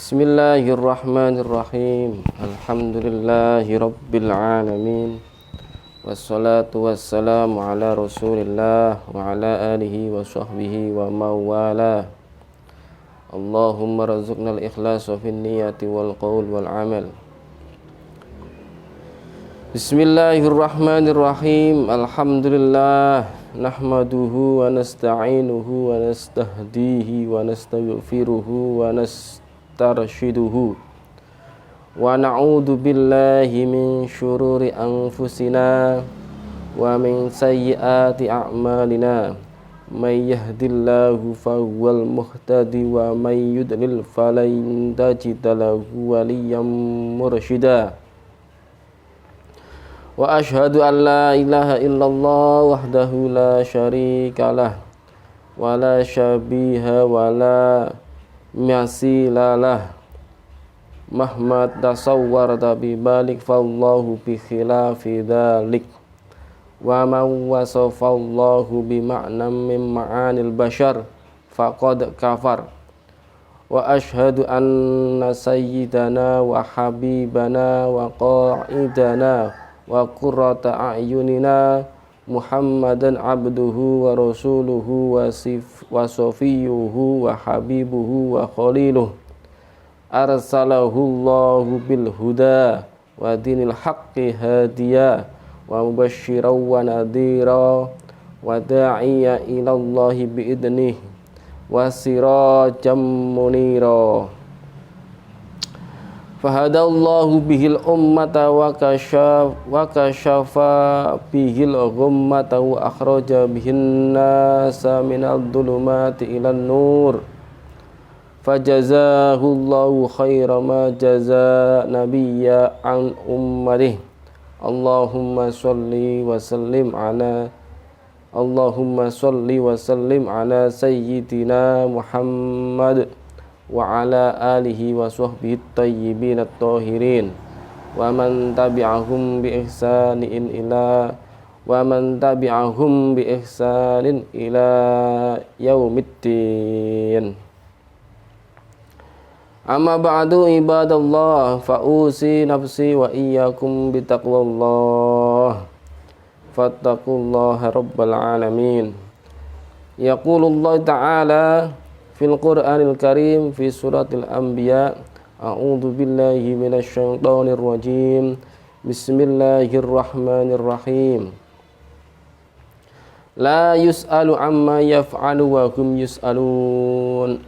Bismillahirrahmanirrahim. Alhamdulillahi rabbil alamin. Wassalatu wassalamu ala rasulillah wa ala alihi wa sahbihi wa mawala. Allahumma razuqnal ikhlasa fin niyati wal qaul wal amal. Bismillahirrahmanirrahim. Alhamdulillah nahmaduhu wa nasta'inuhu wa nastahdihi wa nastaghfiruhu wa nastarshiduhu wa na'udzu billahi min syururi anfusina wa min sayyiati a'malina. May yahdillahu fahuwal muhtadi wa may yudlil falan tajida lahu waliyyan mursyida. Wa ashhadu an la ilaha illallah wahdahu la syarikalah wa la syabiha wa la masilalah. Mahmad tasawwarta bi balik fallahu bi khilafi dhalik wa man wasafallahu bi ma'nam min ma'anil bashar faqad kafar. Wa ashhadu anna sayyidana wa habibana wa qa'idana wa qurrata a'yunina Muhammadan abduhu wa rasuluhu wa safiyuhu wa habibuhu wa khaliluh arsalahu Allahu bil huda wa dinil haqqi hadiya wa mubasysyiran wa nadhira wa da'iya ila Allahi bi idnihi wa sirajan munira. Fahadallahu bihil ummata wa kashafa bihil ghummata wa akhraja bihin nasa minal dhulumati ilan nur. Fajazahullahu khaira ma jaza nabiyya an ummatihi. Allahumma salli wa sallim ala sayyidina Muhammad wa ala alihi wa sahbihi at-tayyibin at-tahirin wa man tabi'ahum bi ihsanin ila yaumiddin. Amma ba'du ibadallah, fa'usi nafsi wa iyyakum bi taqwallah. Fattaqullaha rabbal alamin. Yaqulullah ta'ala fil Qur'anil Karim fi suratil Anbiya. A'udzu billahi minasy syaithanir rajim. Bismillahirrahmanirrahim. La yus'alu amma yaf'alu wa hum yus'alun.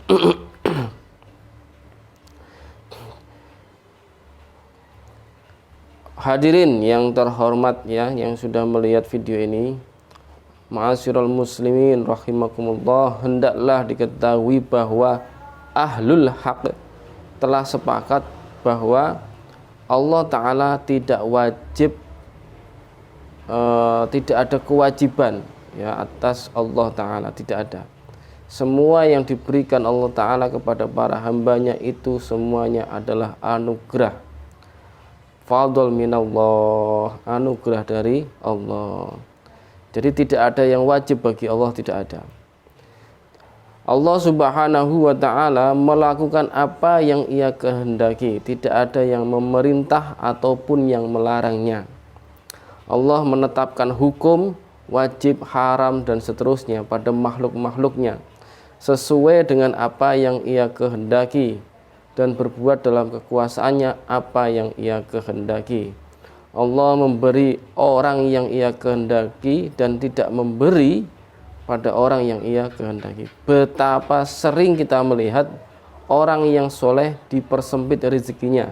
Hadirin yang terhormat ya, yang sudah melihat video ini, ma'asyiral muslimin rahimakumullah, hendaklah diketahui bahwa ahlul haq telah sepakat bahwa Allah Ta'ala tidak wajib, tidak ada kewajiban ya atas Allah Ta'ala, tidak ada. Semua yang diberikan Allah Ta'ala kepada para hambanya itu semuanya adalah anugerah, fadl minallah, anugerah dari Allah. Jadi tidak ada yang wajib bagi Allah, tidak ada. Allah Subhanahu wa ta'ala melakukan apa yang Ia kehendaki, tidak ada yang memerintah ataupun yang melarangnya. Allah menetapkan hukum, wajib, haram dan seterusnya pada makhluk-makhluknya sesuai dengan apa yang Ia kehendaki dan berbuat dalam kekuasaannya apa yang Ia kehendaki. Allah memberi orang yang Ia kehendaki dan tidak memberi pada orang yang Ia kehendaki. Betapa sering kita melihat orang yang soleh dipersempit rezekinya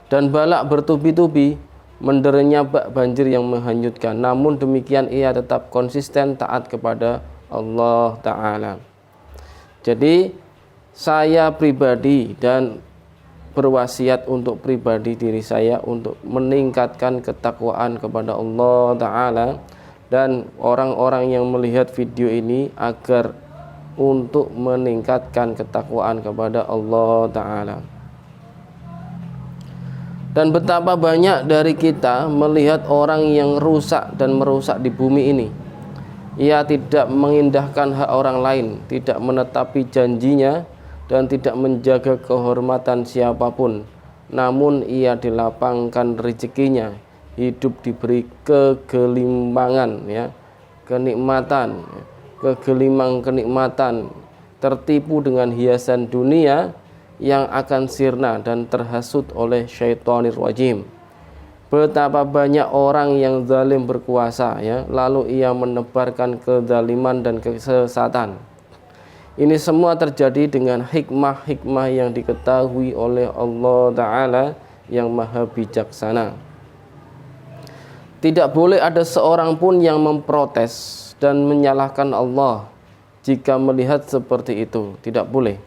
dan balak bertubi-tubi, menderanya bak banjir yang menghanyutkan. Namun demikian ia tetap konsisten taat kepada Allah Ta'ala. Jadi saya pribadi dan berwasiat untuk pribadi diri saya untuk meningkatkan ketakwaan kepada Allah Ta'ala dan orang-orang yang melihat video ini agar untuk meningkatkan ketakwaan kepada Allah Ta'ala. Dan betapa banyak dari kita melihat orang yang rusak dan merusak di bumi ini. Ia tidak mengindahkan hak orang lain, tidak menetapi janjinya, dan tidak menjaga kehormatan siapapun, namun ia dilapangkan rezekinya, hidup diberi kegelimbangan, ya, kenikmatan, kenikmatan, tertipu dengan hiasan dunia yang akan sirna dan terhasut oleh syaitonir rajim. Betapa banyak orang yang zalim berkuasa, ya, lalu ia menebarkan kezaliman dan kesesatan. Ini semua terjadi dengan hikmah-hikmah yang diketahui oleh Allah Ta'ala yang maha bijaksana. Tidak boleh ada seorang pun yang memprotes dan menyalahkan Allah jika melihat seperti itu. Tidak boleh.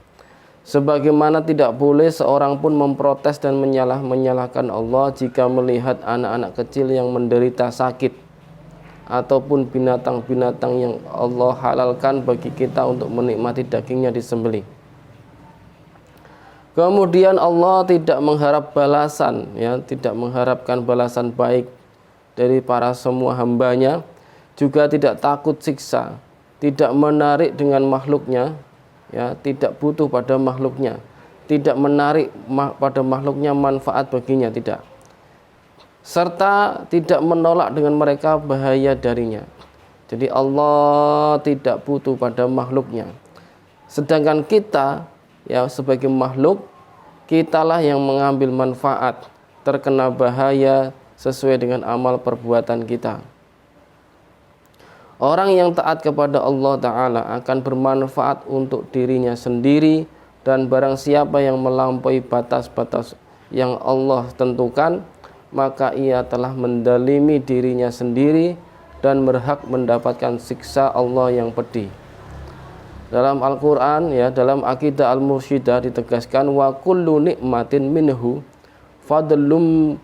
Sebagaimana tidak boleh seorang pun memprotes dan menyalahkan Allah jika melihat anak-anak kecil yang menderita sakit ataupun binatang-binatang yang Allah halalkan bagi kita untuk menikmati dagingnya disembelih. Kemudian Allah tidak mengharap balasan, ya, tidak mengharapkan balasan baik dari para semua hambanya, juga tidak takut siksa, tidak menarik dengan makhluknya, ya, tidak butuh pada makhluknya, tidak menarik pada makhluknya manfaat baginya, tidak, serta tidak menolak dengan mereka bahaya darinya. Jadi Allah tidak butuh pada makhluknya. Sedangkan kita, ya, sebagai makhluk, kitalah yang mengambil manfaat, terkena bahaya sesuai dengan amal perbuatan kita. Orang yang taat kepada Allah Ta'ala akan bermanfaat untuk dirinya sendiri, dan barang siapa yang melampaui batas-batas yang Allah tentukan, maka ia telah mendalimi dirinya sendiri dan berhak mendapatkan siksa Allah yang pedih. Dalam Al-Quran, ya, dalam Aqidah Al-Mursyidah ditegaskan, wa kullu nikmatin minhu fadlum,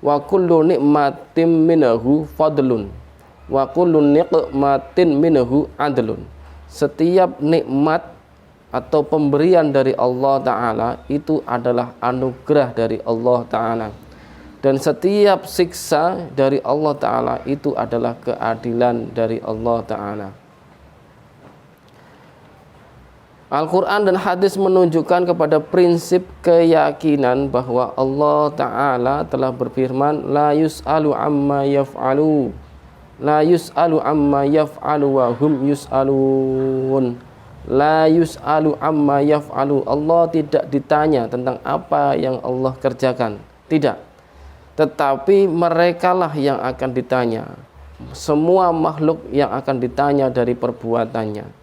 wa kullu nikmatin minhu fadlun, wa kullu nikmatin minhu adlun. Setiap nikmat atau pemberian dari Allah Ta'ala itu adalah anugerah dari Allah Ta'ala, dan setiap siksa dari Allah Ta'ala itu adalah keadilan dari Allah Ta'ala. Al-Quran dan hadis menunjukkan kepada prinsip keyakinan bahwa Allah Ta'ala telah berfirman, la yus'alu amma yaf'alu, la yus'alu amma yaf'alu wa hum yus'alun. La yus'alu amma yaf'alu, Allah tidak ditanya tentang apa yang Allah kerjakan, tidak, tetapi merekalah yang akan ditanya. Semua makhluk yang akan ditanya dari perbuatannya.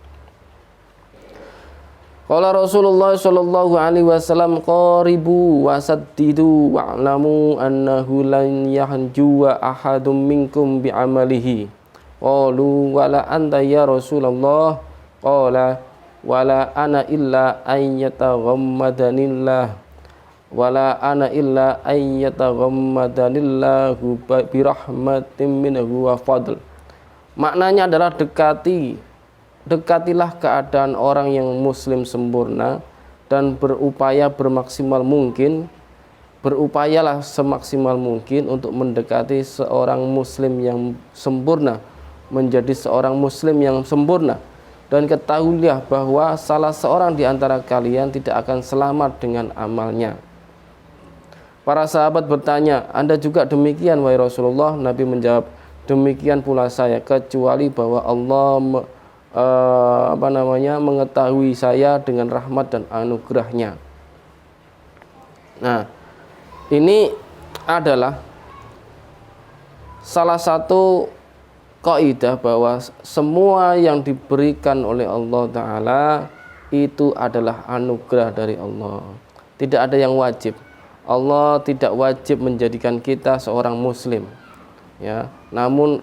Qala Rasulullah sallallahu alaihi wasallam, qaribu wasaddidu wa'lamu annahu lan yahjuwa ahadum minkum bi'amalihi. Qalu wala anta ya Rasulullah? Qala wala ana illa an yataghammadanillah, wala ana illa ayyataghammadanillahu birahmatin minhu wa fadl. Maknanya adalah dekatilah keadaan orang yang muslim sempurna dan berupayalah semaksimal mungkin untuk mendekati seorang muslim yang sempurna, menjadi seorang muslim yang sempurna. Dan ketahuilah bahwa salah seorang di antara kalian tidak akan selamat dengan amalnya. Para sahabat bertanya, Anda juga demikian wahai Rasulullah? Nabi menjawab, demikian pula saya, kecuali bahwa Allah mengetahui saya dengan rahmat dan anugerahnya. Nah, ini adalah salah satu kaidah bahwa semua yang diberikan oleh Allah Ta'ala itu adalah anugerah dari Allah. Tidak ada yang wajib. Allah tidak wajib menjadikan kita seorang muslim, ya. Namun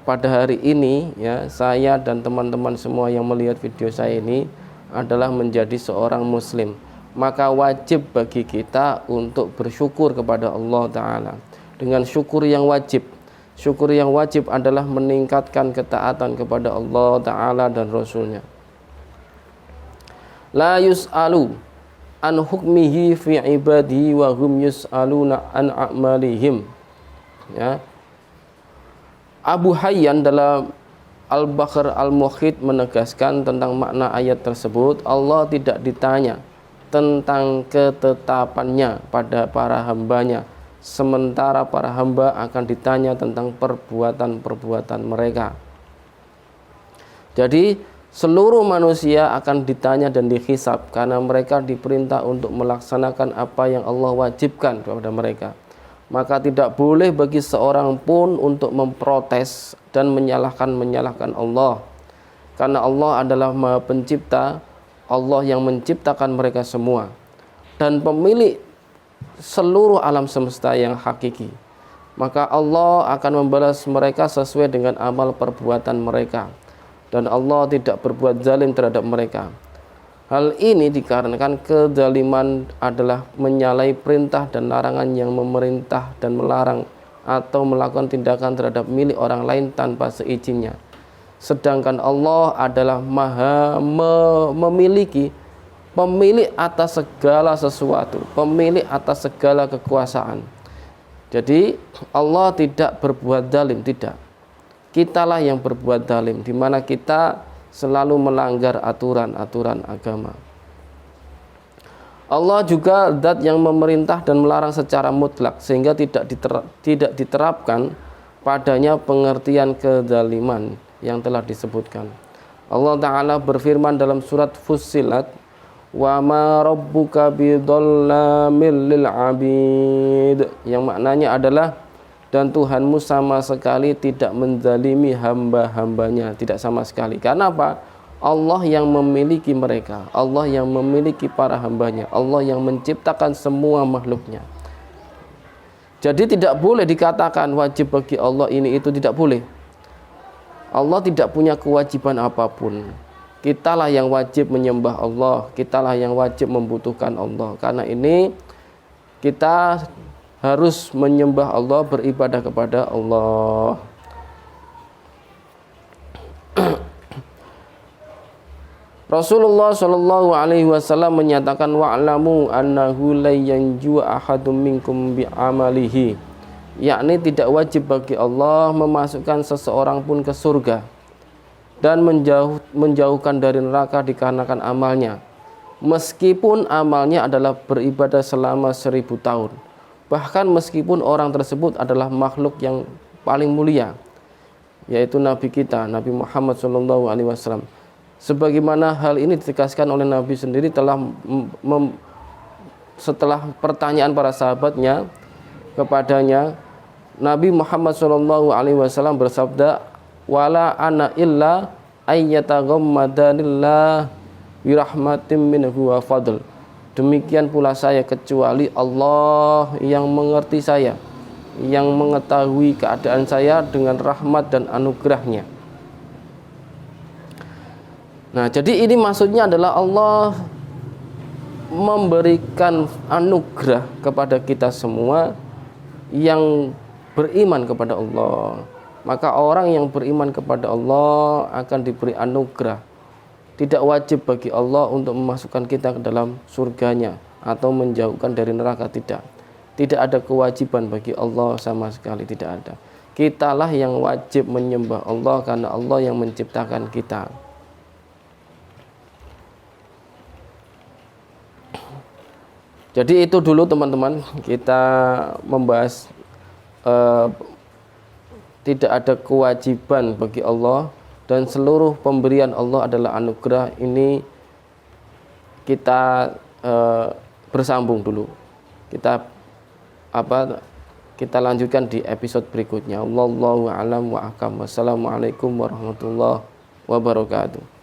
pada hari ini, ya, saya dan teman-teman semua yang melihat video saya ini adalah menjadi seorang muslim. Maka wajib bagi kita untuk bersyukur kepada Allah Ta'ala dengan syukur yang wajib. Syukur yang wajib adalah meningkatkan ketaatan kepada Allah Ta'ala dan Rasulnya. La yus'alu an hukmihi fi ibadihi wa hum yus'aluna an a'malihim. Ya. Abu Hayyan dalam Al-Bahr Al-Muhit menegaskan tentang makna ayat tersebut, Allah tidak ditanya tentang ketetapannya pada para hambanya, sementara para hamba akan ditanya tentang perbuatan-perbuatan mereka. Jadi seluruh manusia akan ditanya dan dihisab karena mereka diperintah untuk melaksanakan apa yang Allah wajibkan kepada mereka. Maka tidak boleh bagi seorang pun untuk memprotes dan menyalahkan Allah. Karena Allah adalah Maha Pencipta, Allah yang menciptakan mereka semua dan pemilik seluruh alam semesta yang hakiki. Maka Allah akan membalas mereka sesuai dengan amal perbuatan mereka. Dan Allah tidak berbuat zalim terhadap mereka. Hal ini dikarenakan kezaliman adalah menyalahi perintah dan larangan yang memerintah dan melarang atau melakukan tindakan terhadap milik orang lain tanpa seizinnya. Sedangkan Allah adalah Maha memiliki, pemilik atas segala sesuatu, pemilik atas segala kekuasaan. Jadi Allah tidak berbuat zalim, tidak. Kitalah yang berbuat zalim, di mana kita selalu melanggar aturan-aturan agama. Allah juga zat yang memerintah dan melarang secara mutlak sehingga tidak diterapkan padanya pengertian kezaliman yang telah disebutkan. Allah Ta'ala berfirman dalam surat Fussilat, wa ma rabbuka bidzalamil lil abid, yang maknanya adalah dan Tuhanmu sama sekali tidak menzalimi hamba-hambanya, tidak sama sekali. Karena apa? Allah yang memiliki mereka, Allah yang memiliki para hambanya, Allah yang menciptakan semua makhluknya. Jadi tidak boleh dikatakan wajib bagi Allah ini itu, tidak boleh. Allah tidak punya kewajiban apapun. Kitalah yang wajib menyembah Allah, kitalah yang wajib membutuhkan Allah. Karena ini kita harus menyembah Allah, beribadah kepada Allah. Rasulullah Shallallahu Alaihi Wasallam menyatakan, wa'lamu annahu la yanju ahadum minkum bi'amalihi, yakni tidak wajib bagi Allah memasukkan seseorang pun ke surga dan menjauhkan dari neraka dikarenakan amalnya, meskipun amalnya adalah beribadah selama 1000 tahun. Bahkan meskipun orang tersebut adalah makhluk yang paling mulia, yaitu Nabi kita, Nabi Muhammad SAW. Sebagaimana hal ini ditegaskan oleh Nabi sendiri setelah pertanyaan para sahabatnya kepadanya, Nabi Muhammad SAW bersabda, wala ana illa ayyataghammadanillah birahmatim minhu wa fadl. Demikian pula saya, kecuali Allah yang mengerti saya, yang mengetahui keadaan saya dengan rahmat dan anugerahnya. Nah, jadi ini maksudnya adalah Allah memberikan anugerah kepada kita semua yang beriman kepada Allah. Maka orang yang beriman kepada Allah akan diberi anugerah. Tidak wajib bagi Allah untuk memasukkan kita ke dalam surganya atau menjauhkan dari neraka, tidak. Tidak ada kewajiban bagi Allah sama sekali, tidak ada. Kitalah yang wajib menyembah Allah karena Allah yang menciptakan kita. Jadi itu dulu teman-teman, kita membahas tidak ada kewajiban bagi Allah dan seluruh pemberian Allah adalah anugerah. Ini kita bersambung dulu. Kita lanjutkan di episode berikutnya. Wallahu a'lam wa ahkam. Wassalamualaikum warahmatullahi wabarakatuh.